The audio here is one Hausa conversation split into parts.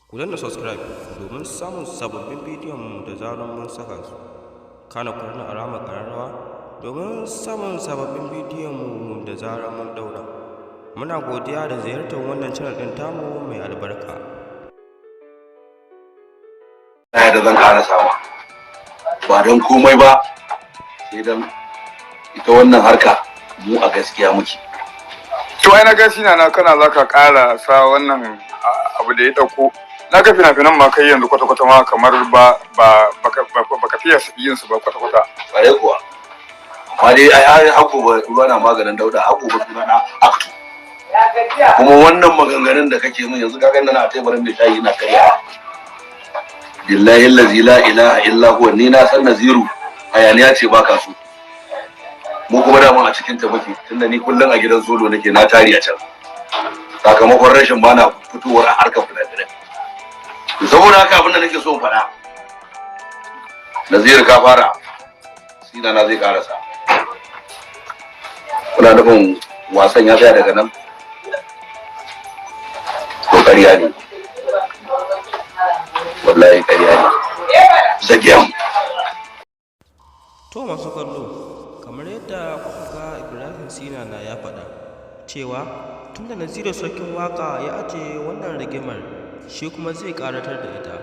Ku danna subscribe domin samun sababbin bidiyon mu da zarar mun saka su. Kana ku danna alamar ƙararrawa domin samun sababbin bidiyon mu da zarar mun daura. Muna godiya da ziyartar wannan channel ɗin tamu mai albarka. Da zan ƙara sama ba don komai ba sai don ita wannan harka mu a gaskiya muke. To ai na gashi na kana zaka ƙara sa wannan abu da ya dauko. Na ga fina-finan ma kai yanzu kwata-kwata ma kamar baka fiye yin su ba kwata-kwata. Bare kuwa. Amma dai ai haku ba ruwa na maganin dauda, haku ba suna na aktu. Kuma wannan maganganun da kake min yanzu kaga na teburin da shayi na karya. Billahi allazi la ilaha illa huwa, ni na san Naziru hayaniya ce baka so. Mu kuma da mun a cikin ta muke tunda ni kullun a gidan solo nake na tari a can. Sakamakon rashin bana fitowar a harkar fina-finai. Saboda haka abin da nake so in faɗa, Naziru ka fara sina na zai karasa. Kuna nufin wasan ya tsaya daga nan? Ko ƙarya ne? Wallahi ƙarya ne. Zagiyan. To masu kallo, kamar yadda kuka ga Ibrahim Sina na ya faɗa cewa tunda Naziru sarkin waka ya ajiye wannan rigimar, shi kuma zai karatar da ita,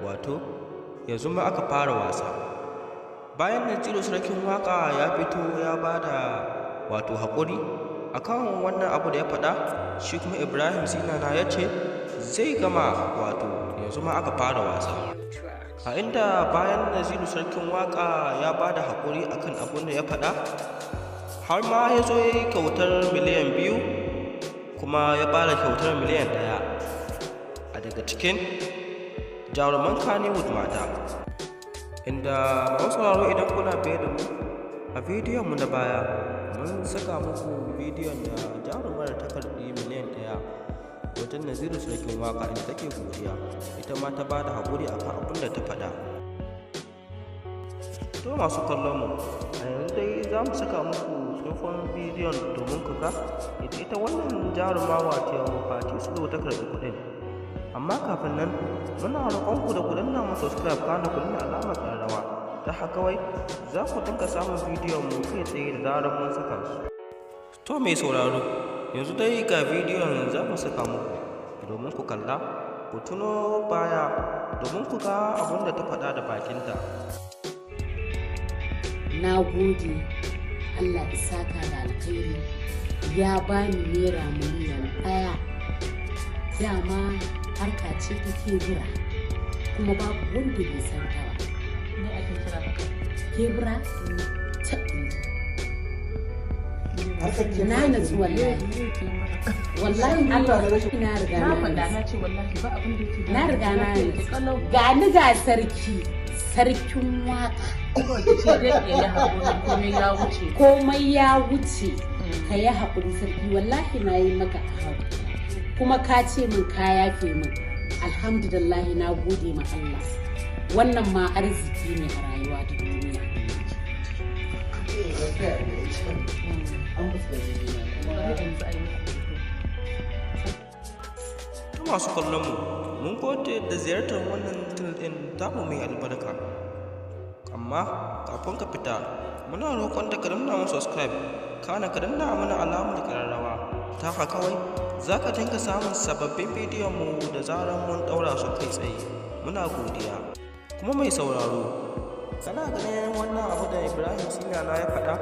wato yanzu ma aka fara wasa. Bayan Naziru sarkin waka ya fito ya bada wato haƙuri akan wannan abu da ya faɗa, shi kuma Ibrahim Sina na ya ce zai gama, wato yanzu ma aka fara wasa. A inda bayan Naziru sarkin waka ya bada haƙuri akan abun da ya faɗa, har ma ya zo ya yi kyautar miliyan 2 kuma ya bada kyautar miliyan 1 a daga cikin jaruman Kannywood mata. Inda masu sauraro, idan kuna biye da mu a bidiyon mu na baya, mun saka muku bidiyon da jarumar ta karɓi miliyan 1 wajen Naziru sarkin waka, inda take godiya, ita ma ta bada haƙuri akan abin da ta faɗa. To masu kallon mu, a yanzu dai za mu saka muku tsofon bidiyon domin ku ga ita wannan jaruma wato Fati Slow ta karɓi kuɗin. Amma kafin nan, muna roƙon ku da ku danna mu subscribe kana ku danna alamar ƙararrawa, ta haka wai za ku dinga samun bidiyon mu kai tsaye da zarar mun saka su. To mai sauraro, yanzu dai ga bidiyon za mu saka muku domin ku kalla, ku tuno baya domin ku ga abin da ta faɗa da bakinta. Na gode, Allah isaka da alkhairi, ya bani naira miliyan 1. Dama harka ce ta kebura, kuma babu wanda bai san ta ba. Me ake kira haka? Kebura? Na natsu wallahi. Wallahi na riga na ga ni ga sarkin waka. Komai ya wuce, ka yi haƙuri sarki, wallahi na yi maka kuma ka ce min ka yafe min. Alhamdulillah, na gode ma Allah. Wannan ma arziki ne a rayuwa ta duniya. Ta masu kallon mu, mun gode da ziyartar wannan channel ɗin tamu mai albarka. Amma kafin ka fita, muna roƙon da ka danna mu subscribe kana ka danna mana alamar ƙararrawa, ta haka kawai za ka dinga samun sababbin bidiyon mu da zarar mun ɗaura su kai tsaye. Muna godiya. Kuma mai sauraro, kana ganin wannan abu da Ibrahim Sina na ya faɗa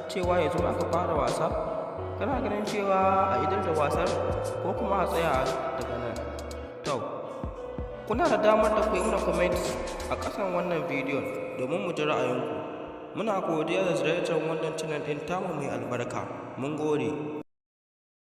cewa yanzu aka fara wasa? Kana ganin cewa a idar da wasar ko kuma a tsaya daga nan? To, kuna da damar da ku yi mana comment a ƙasan wannan bidiyon domin mu ji ra'ayinku. Muna godiya da ziyartar wannan channel ɗin tamu mai albarka. Mun gode.